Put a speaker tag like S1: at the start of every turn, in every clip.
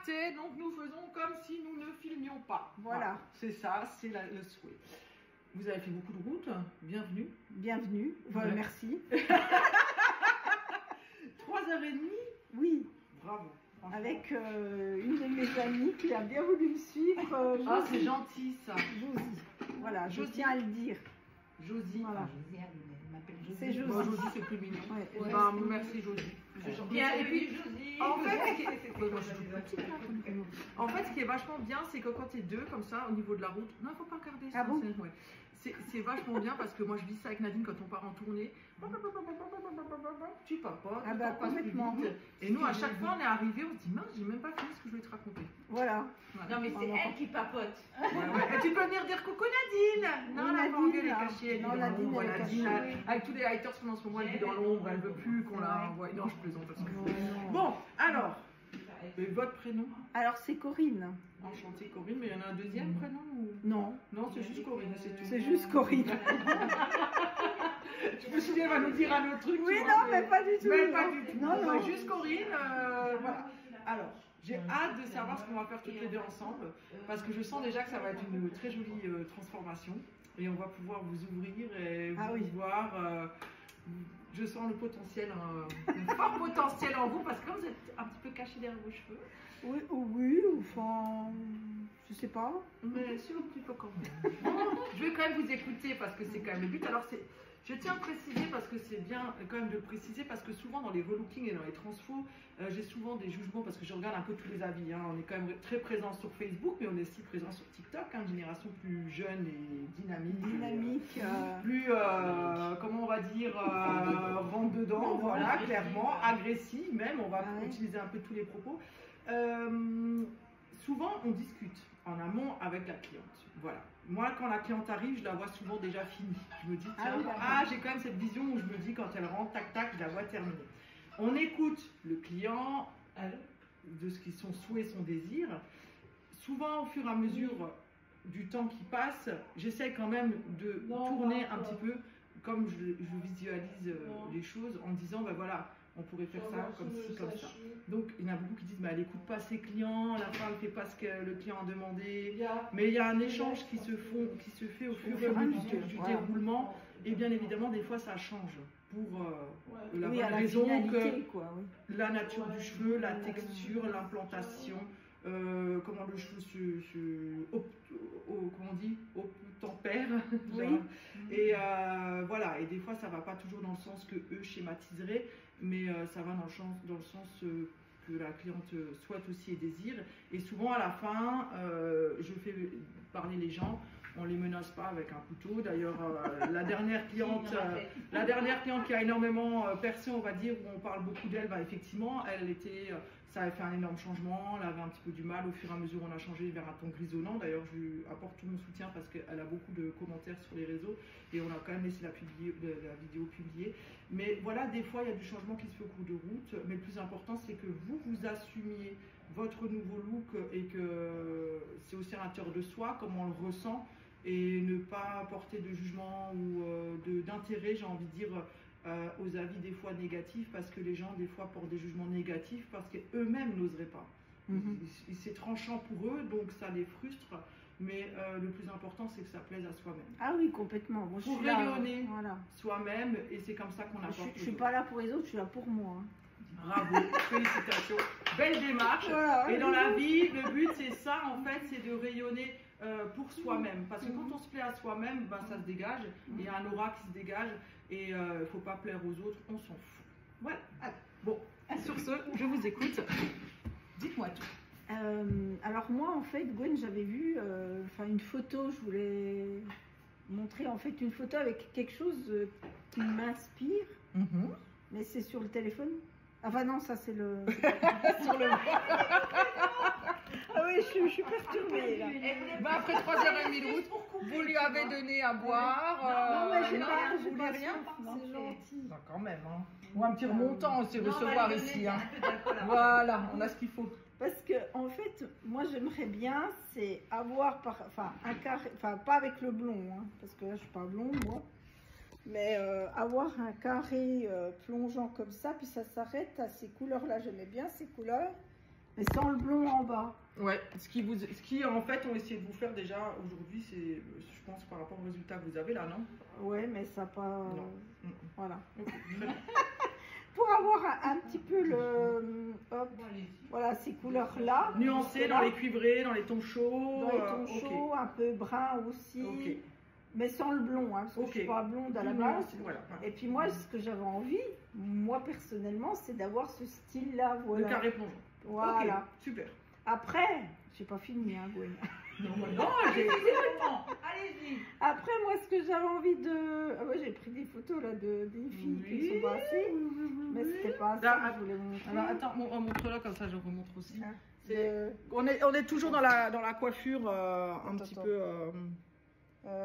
S1: liberté, donc nous faisons comme si nous ne filmions pas.
S2: Voilà.
S1: C'est ça, c'est le souhait. Vous avez fait beaucoup de routes, bienvenue.
S2: Bienvenue,
S1: Ouais.
S2: merci.
S1: 3h30.
S2: Oui,
S1: Bravo. franchement.
S2: avec une de mes amies qui a bien voulu me suivre.
S1: Ah, c'est gentil ça.
S2: Josie. Voilà, je
S1: Josie.
S2: tiens à le dire.
S1: Josie.
S2: Voilà.
S3: Josie, elle m'appelle Josie.
S2: C'est Josie.
S1: Bon, Josie, c'est plus mignon.
S2: Ouais,
S1: Ouais. Bah, merci Josie. C'est gentil.
S3: Bien,
S1: Et puis,
S3: Josie.
S1: en fait, ce qui est... Moi, je suis toute petite, là, en fait, ce qui est vachement bien, c'est que quand t'es deux, comme ça, au niveau de la route, non, il faut pas regarder ça.
S2: Ah bon?
S1: Ouais. C'est vachement bien parce que moi, je vis ça avec Nadine quand on part en tournée. Tu papotes,
S2: Ah
S1: le
S2: bah,
S1: temps passe plus
S2: complètement.
S1: vite. Et nous, à chaque fois, on est arrivé, on se dit, mince, j'ai même pas fini ce que je voulais te raconter.
S2: Voilà.
S1: Voilà.
S3: Non, mais c'est elle qui papote.
S1: Ouais, ouais. Et tu peux venir dire coucou Nadine. Non,
S2: Oui,
S1: la
S2: Nadine,
S1: bangue, elle est
S2: là.
S1: cachée, elle est
S2: Non,
S1: dans
S2: Nadine,
S1: l'ombre.
S2: elle est
S1: Nadine,
S2: cachée.
S1: avec tous les haters qu'on a en ce moment, elle vit dans l'ombre, elle veut plus qu'on la envoie. Non, je plaisante. de toute façon. Bon, alors, votre prénom?
S2: Alors, c'est Corinne.
S1: Enchantée Corinne, mais il y en a un deuxième prénom ou...
S2: Non,
S1: Non, c'est juste Corinne, c'est tout.
S2: c'est juste Corinne.
S1: Je me suis dit, elle va nous dire un autre truc.
S2: Oui,
S1: tu
S2: non,
S1: vois,
S2: mais pas du tout.
S1: Mais pas du tout.
S2: Non,
S1: Bah,
S2: non.
S1: juste Corinne, voilà. Alors, j'ai hâte de savoir ce qu'on va faire toutes les deux ensemble, parce que je sens déjà que ça va être une très jolie transformation, et on va pouvoir vous ouvrir et
S2: Ah
S1: vous
S2: oui.
S1: voir. Je sens le potentiel, un fort potentiel en vous, parce que comme vous êtes un petit peu caché derrière vos cheveux,
S2: Oui, oui, enfin, je sais pas.
S1: mais si un petit peu quand même. Je vais quand même vous écouter parce que c'est quand même le but. Alors je tiens à préciser parce que c'est bien quand même de le préciser parce que souvent dans les relookings et dans les transfos, j'ai souvent des jugements parce que je regarde un peu tous les avis. Hein. On est quand même très présent sur Facebook, mais on est aussi présent sur TikTok, hein, une génération plus jeune et dynamique.
S2: Dynamique.
S1: Plus, comment on va dire, rentre dedans, voilà, clairement, agressive même, on va
S2: Ah ouais.
S1: utiliser un peu tous les propos. Souvent, on discute en amont avec la cliente. Voilà. Moi, quand la cliente arrive, je la vois souvent déjà finie. Je me dis, tiens,
S2: oui,
S1: j'ai quand même cette vision où je me dis, quand elle rentre, tac, tac, je la vois terminée. On écoute le client de ce qui sont souhaits, son désir. Souvent, au fur et à mesure du temps qui passe, j'essaie quand même de tourner un petit peu comme je visualise les choses en disant, ben voilà, on pourrait faire ça comme ci, comme ça. Donc, il y en a beaucoup qui disent, mais elle n'écoute pas ses clients, la femme ne fait pas ce que le client a demandé. Mais il y a un échange qui se fait au fur et à mesure du déroulement. Et bien évidemment, des fois, ça change pour la
S2: Oui,
S1: bonne
S2: à la
S1: raison
S2: finalité,
S1: que
S2: quoi, oui.
S1: la nature du cheveu, la texture, l'implantation, comment le cheveu comment on dit, obtempère.
S2: Oui.
S1: Et voilà, et des fois ça va pas toujours dans le sens que eux schématiseraient, mais ça va dans le sens que la cliente souhaite aussi et désire. Et souvent à la fin, je fais parler les gens. On les menace pas avec un couteau. D'ailleurs, la dernière cliente qui a énormément percé, on va dire, où on parle beaucoup d'elle, bah, effectivement, ça avait fait un énorme changement. Elle avait un petit peu du mal. Au fur et à mesure, on a changé vers un ton grisonnant. D'ailleurs, je lui apporte tout mon soutien parce qu'elle a beaucoup de commentaires sur les réseaux et on a quand même laissé la vidéo publiée. Mais voilà, des fois, il y a du changement qui se fait au cours de route. Mais le plus important, c'est que vous assumiez votre nouveau look et que c'est aussi à l'intérieur de soi, comment on le ressent. Et ne pas porter de jugement ou d'intérêt, j'ai envie de dire, aux avis des fois négatifs, parce que les gens des fois portent des jugements négatifs parce qu'eux-mêmes n'oseraient pas. C'est tranchant pour eux, donc ça les frustre, mais le plus important c'est que ça plaise à soi-même.
S2: Ah oui, complètement. Bon,
S1: Pour
S2: je suis là,
S1: rayonner
S2: voilà.
S1: soi-même, et c'est comme ça qu'on apporte.
S2: Je suis pas là pour les autres, je suis là pour moi. Hein.
S1: Bravo, félicitations, belle démarche.
S2: Voilà.
S1: Et dans la vie, le but c'est ça en fait, c'est de rayonner pour soi-même. Parce que quand on se plaît à soi-même, ben, ça se dégage, il y a un aura qui se dégage et il ne faut pas plaire aux autres, on s'en fout. Voilà. Bon, sur ce, je vous écoute. Dites-moi tout.
S2: Alors moi en fait Gwen, j'avais vu une photo, je voulais montrer en fait une photo avec quelque chose qui m'inspire, mais c'est sur le téléphone. Enfin non, ça c'est le sur le ah oui, je suis perturbée là.
S1: Bah, après 3h30 de route, vous lui avez donné à boire.
S2: Non mais j'ai pas
S1: vous voulez rien.
S2: c'est gentil.
S1: Non, quand même. Hein. Ou un petit remontant aussi recevoir ici. Hein. Voilà, on a ce qu'il faut.
S2: Parce que en fait, moi j'aimerais bien, c'est avoir un carré, pas avec le blond, hein, parce que là je suis pas blonde moi, mais avoir un carré plongeant comme ça, puis ça s'arrête à ces couleurs-là. J'aimais bien ces couleurs, Mais sans le blond en bas.
S1: Ouais, ce qui en fait ont essayé de vous faire déjà aujourd'hui, c'est, je pense, par rapport au résultat que vous avez là, non?
S2: Ouais, mais ça pas. Voilà.
S1: Okay, très bien.
S2: Pour avoir un petit peu le. Hop, voilà, ces couleurs-là.
S1: Nuancé dans les cuivrés, dans les tons chauds.
S2: Dans les tons chauds, un peu brun aussi.
S1: Ok.
S2: Mais sans le blond, hein, parce que je suis pas blonde à la base.
S1: Voilà.
S2: Et puis moi, ce que j'avais envie, moi personnellement, c'est d'avoir ce style-là. Voilà.
S1: Le carré plongeant.
S2: Voilà.
S1: Okay, super.
S2: Après, j'ai pas fini, hein, Gwen.
S1: Non,
S3: Allez-y.
S2: Après, moi, ce que j'avais envie de. Ah ouais, j'ai pris des photos là des filles qui sont passées. Mais c'était pas ça que je voulais vous montrer.
S1: Alors, attends, montre-la comme ça, je remontre aussi.
S2: Ah,
S1: on est toujours dans la coiffure un petit peu.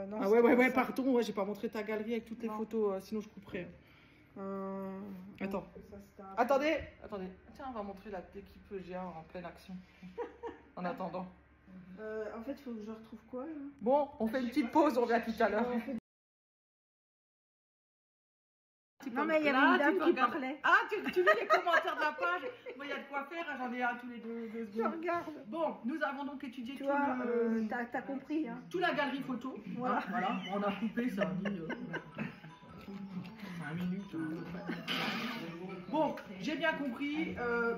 S2: Non,
S1: ah ouais, pardon, j'ai pas montré ta galerie avec toutes les photos, sinon je couperais. Attends. Attendez. Tiens, on va montrer l'équipe GA en pleine action. En attendant.
S2: En fait, il faut que je retrouve quoi là?
S1: Bon, on fait une petite pause, on revient tout à l'heure.
S2: Non, mais il y avait une dame qui parlait.
S1: Ah, tu lis les commentaires de la page? Moi, il y a de quoi faire, j'en ai un tous les deux secondes.
S2: Je regarde.
S1: Bon, nous avons donc étudié tout
S2: t'as compris, hein.
S1: Toute la galerie photo.
S2: Voilà.
S1: Voilà. On a coupé, ça a mis 5 minutes. Bon, j'ai bien compris.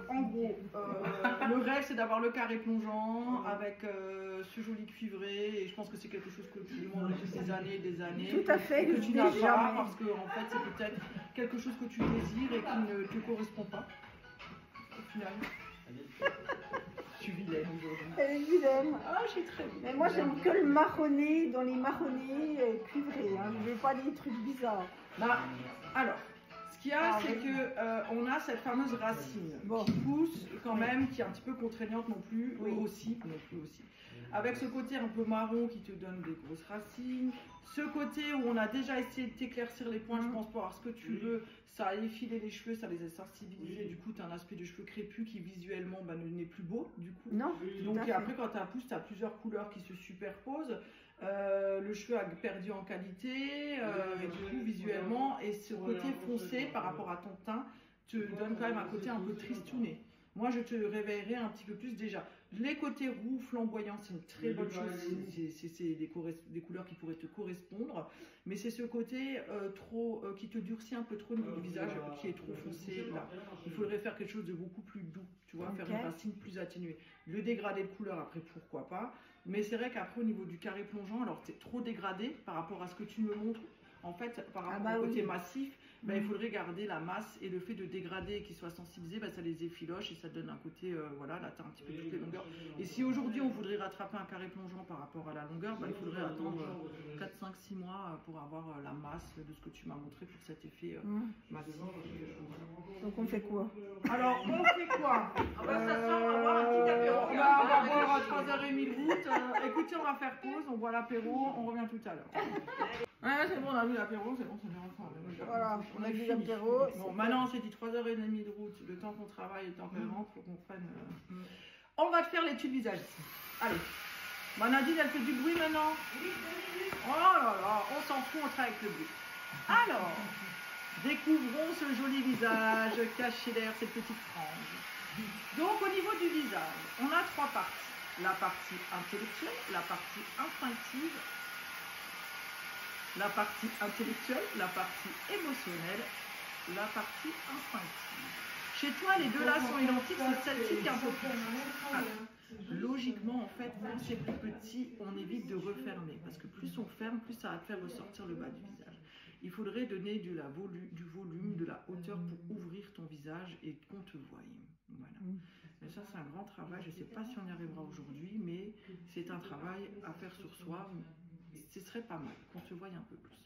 S1: En gros, le rêve, c'est d'avoir le carré plongeant avec ce joli cuivré. Et je pense que c'est quelque chose que tu demandes depuis des années et des années.
S2: Tout à fait.
S1: Que tu n'as pas parce que en fait, c'est peut-être quelque chose que tu désires et qui ne te correspond pas. Au final. Je suis vilaine aujourd'hui.
S2: Elle est vilaine.
S1: Ah, je suis très vilaine.
S2: Mais moi, j'aime que le marronné, dans les marronnés cuivrés. Hein. Je veux pas des trucs bizarres.
S1: Bah, alors. Ce qu'il y a, c'est que on a cette fameuse racine qui pousse quand même, qui est un petit peu contraignante non plus, aussi. Avec ce côté un peu marron qui te donne des grosses racines, ce côté où on a déjà essayé de t'éclaircir les points, je pense, pour avoir ce que tu veux, ça a effilé les cheveux, ça les a sensibilisés, du coup tu as un aspect de cheveux crépus qui visuellement n'est plus beau, du coup.
S2: Non.
S1: Donc après quand tu as pousse, tu as plusieurs couleurs qui se superposent. Le cheveu a perdu en qualité, et du coup visuellement, et ce côté foncé par rapport à ton teint te donne quand même un côté un peu tristouné. Moi je te réveillerai un petit peu plus déjà. Les côtés roux flamboyants, c'est une très bonne chose, c'est des couleurs qui pourraient te correspondre, mais c'est ce côté qui te durcit un peu trop au niveau du visage, qui est trop foncé là. Il faudrait faire quelque chose de beaucoup plus doux, tu vois, faire une racine plus atténuée. Le dégradé de couleur, après pourquoi pas, mais c'est vrai qu'après au niveau du carré plongeant, alors tu es trop dégradé par rapport à ce que tu me montres, en fait, par rapport au côté massif. Il faudrait garder la masse et le fait de dégrader qui soit sensibilisé, ça les effiloche et ça donne un côté, voilà, là tu as un petit peu toutes les longueurs. Et si aujourd'hui on voudrait rattraper un carré plongeant par rapport à la longueur, il faudrait attendre 4, 5, 6 mois pour avoir la masse de ce que tu m'as montré pour cet effet massif.
S2: Donc on fait quoi?
S1: Alors on fait quoi?
S3: On va s'asseoir, on va boire un petit apéro.
S1: On va boire à 3h30 de route. Écoutez, on va faire pause, on boit l'apéro, on revient tout à l'heure. Ouais, c'est bon, on a vu l'apéro, c'est bon, c'est bien.
S2: Voilà,
S1: on a vu
S2: l'apéro.
S1: Bon, maintenant, on s'est dit 3h30 de route, le temps qu'on travaille, le temps qu'elle rentre, faut qu'on prenne. On va te faire l'étude visage ici. Allez. Nadine, elle fait du bruit maintenant. Oh là là, on s'en fout, on travaille avec le bruit. Alors, découvrons ce joli visage caché derrière cette petite frange. Donc, au niveau du visage, on a 3 parties. La partie intellectuelle, la partie instinctive, la partie intellectuelle, la partie émotionnelle, la partie instinctive. Chez toi, les deux là sont identiques, c'est celle-ci qui est un peu plus. Alors, logiquement, en fait, quand c'est plus petit, on évite de refermer, parce que plus on ferme, plus ça va te faire ressortir le bas du visage. Il faudrait donner du volume, de la hauteur pour ouvrir ton visage et qu'on te voie. Voilà. Et ça, c'est un grand travail. Je ne sais pas si on y arrivera aujourd'hui, mais c'est un travail à faire sur soi. Ce serait pas mal qu'on se voie un peu plus.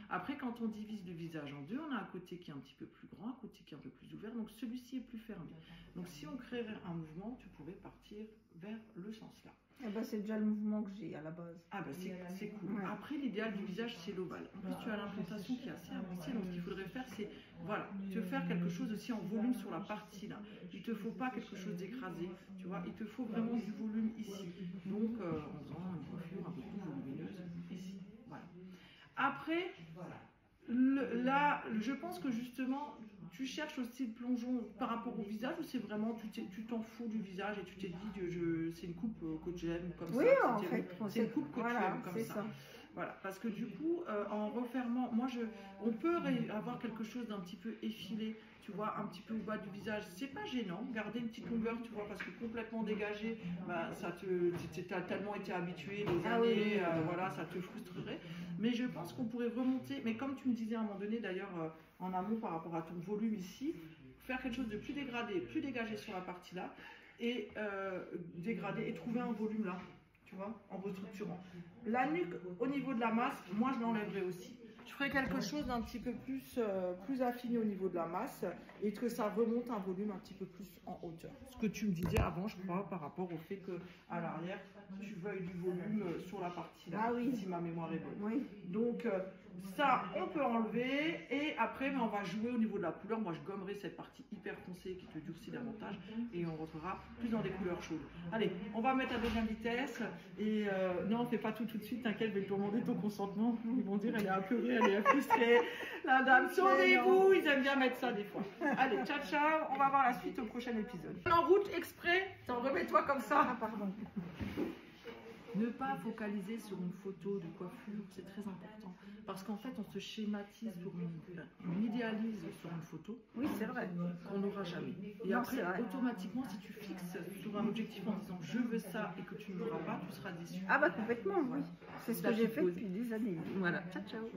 S1: Après, quand on divise le visage en deux, on a un côté qui est un petit peu plus grand, un côté qui est un peu plus ouvert, donc celui-ci est plus fermé. Donc si on créerait un mouvement, tu pourrais partir vers le sens là.
S2: C'est déjà le mouvement que j'ai à la base.
S1: C'est cool. Ouais. Après, l'idéal du visage, c'est l'ovale. En plus, tu as l'implantation qui est assez avancée, donc ce qu'il faudrait faire, c'est te faire quelque chose aussi en volume sur la partie là. Il ne te faut pas quelque chose d'écrasé, tu vois, il te faut vraiment du volume ici. Donc, en faisant une coiffure un peu plus volumineuse ici. Voilà. Après, là, je pense que justement, tu cherches aussi le plongeon par rapport au visage ou c'est vraiment tu t'en fous du visage et tu t'es dit c'est une coupe que j'aime comme
S2: oui,
S1: ça.
S2: en fait,
S1: c'est une coupe que tu aimes comme ça. Voilà, parce que du coup, en refermant, on peut avoir quelque chose d'un petit peu effilé, tu vois, un petit peu au bas du visage. C'est pas gênant, garder une petite longueur, tu vois, parce que complètement dégagé, bah, t'as tellement été habitué les années, voilà, ça te frustrerait. Mais je pense qu'on pourrait remonter, mais comme tu me disais à un moment donné, d'ailleurs, en amont par rapport à ton volume ici, faire quelque chose de plus dégradé, plus dégagé sur la partie là, et dégradé, et trouver un volume là. Tu vois, en restructurant. La nuque, au niveau de la masse, moi je l'enlèverai aussi. Je ferai quelque chose d'un petit peu plus affiné au niveau de la masse et que ça remonte un volume un petit peu plus en hauteur. Ce que tu me disais avant, je crois, par rapport au fait qu'à l'arrière, tu veuilles du volume sur la partie là, si ma mémoire est bonne. Oui. Donc ça, on peut enlever et après, on va jouer au niveau de la couleur. Moi, je gommerai cette partie hyper foncée qui te durcit davantage et on rentrera plus dans des couleurs chaudes. Allez, on va mettre à deuxième vitesse et non, on ne fait pas tout de suite, t'inquiète, je vais te demander ton consentement. Ils vont dire, elle est apeurée, elle est frustrée. La dame, sauvez-vous, ils aiment bien mettre ça des fois. Allez, ciao, ciao, on va voir la suite au prochain épisode. En route exprès, t'en remets-toi comme ça.
S2: Ah, pardon.
S1: Ne pas focaliser sur une photo de coiffure, c'est très important. Parce qu'en fait, on se schématise, on idéalise sur une photo.
S2: Oui, c'est vrai.
S1: Qu'on n'aura jamais. Et non, après, automatiquement, si tu fixes sur un objectif en disant je veux ça et que tu ne l'auras pas, tu seras déçu.
S2: Ah bah complètement, oui. C'est ce que j'ai fait depuis des années.
S1: Voilà, ciao, ciao.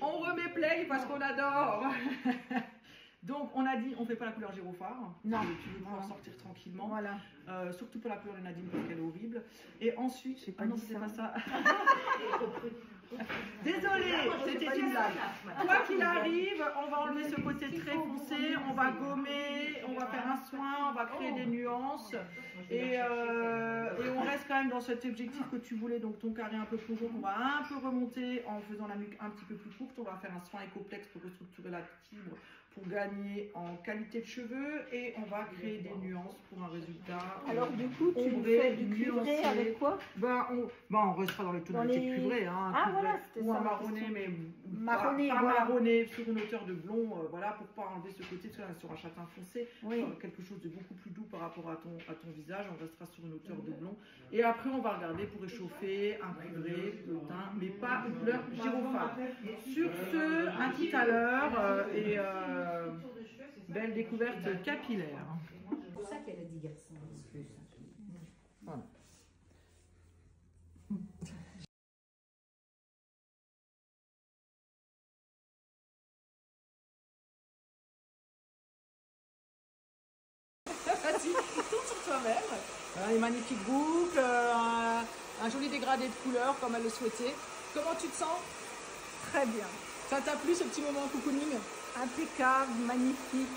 S1: On remet play parce qu'on adore. Donc, on a dit, on ne fait pas la couleur gyrophare.
S2: Non.
S1: Tu veux pouvoir sortir tranquillement.
S2: Voilà.
S1: Surtout pour la couleur de Nadine parce qu'elle est horrible. Et ensuite, je sais pas, non, c'est pas ça. Désolée, c'était une blague. Quoi qu'il arrive, on va enlever ce côté très foncé, on va gommer, on va faire un soin, on va créer des nuances. Et on reste quand même dans cet objectif que tu voulais, donc ton carré un peu plus rond, on va un peu remonter en faisant la nuque un petit peu plus courte. On va faire un soin écoplexe pour restructurer la fibre, pour gagner en qualité de cheveux et on va créer des nuances pour un résultat.
S2: Alors du coup, tu fais du cuivré avec quoi?
S1: On restera dans les tonalités cuivrées, hein,
S2: ah voilà, c'était
S1: ou
S2: ça.
S1: un marronné, mais
S2: marronné,
S1: pas marronné sur une hauteur de blond, voilà, pour pas enlever ce côté sur un châtain foncé, quelque chose de beaucoup plus doux par rapport à ton visage. On restera sur une hauteur de blond et après on va regarder pour réchauffer un cuivré, le teint, mais pas une couleur gyrophare. Sur ce, à tout à l'heure et belle découverte capillaire.
S4: C'est pour ça qu'elle a dit garçon.
S1: Voilà. Vas-y, tourne sur toi-même. Les magnifiques boucles, un joli dégradé de couleurs comme elle le souhaitait. Comment tu te sens?
S2: Très bien.
S1: Ça t'a plu ce petit moment cocooning?
S2: Impeccable, magnifique.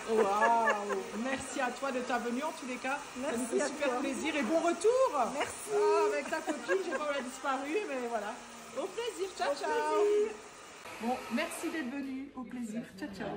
S1: Waouh! Merci à toi de ta venue en tous les cas.
S2: Merci,
S1: ça nous fait super plaisir et bon retour.
S2: Merci.
S1: Avec ta copine, je sais pas où elle a disparu, mais voilà. Au plaisir, ciao ciao.
S2: Plaisir.
S1: Bon, merci d'être venu. Au plaisir, ciao ciao.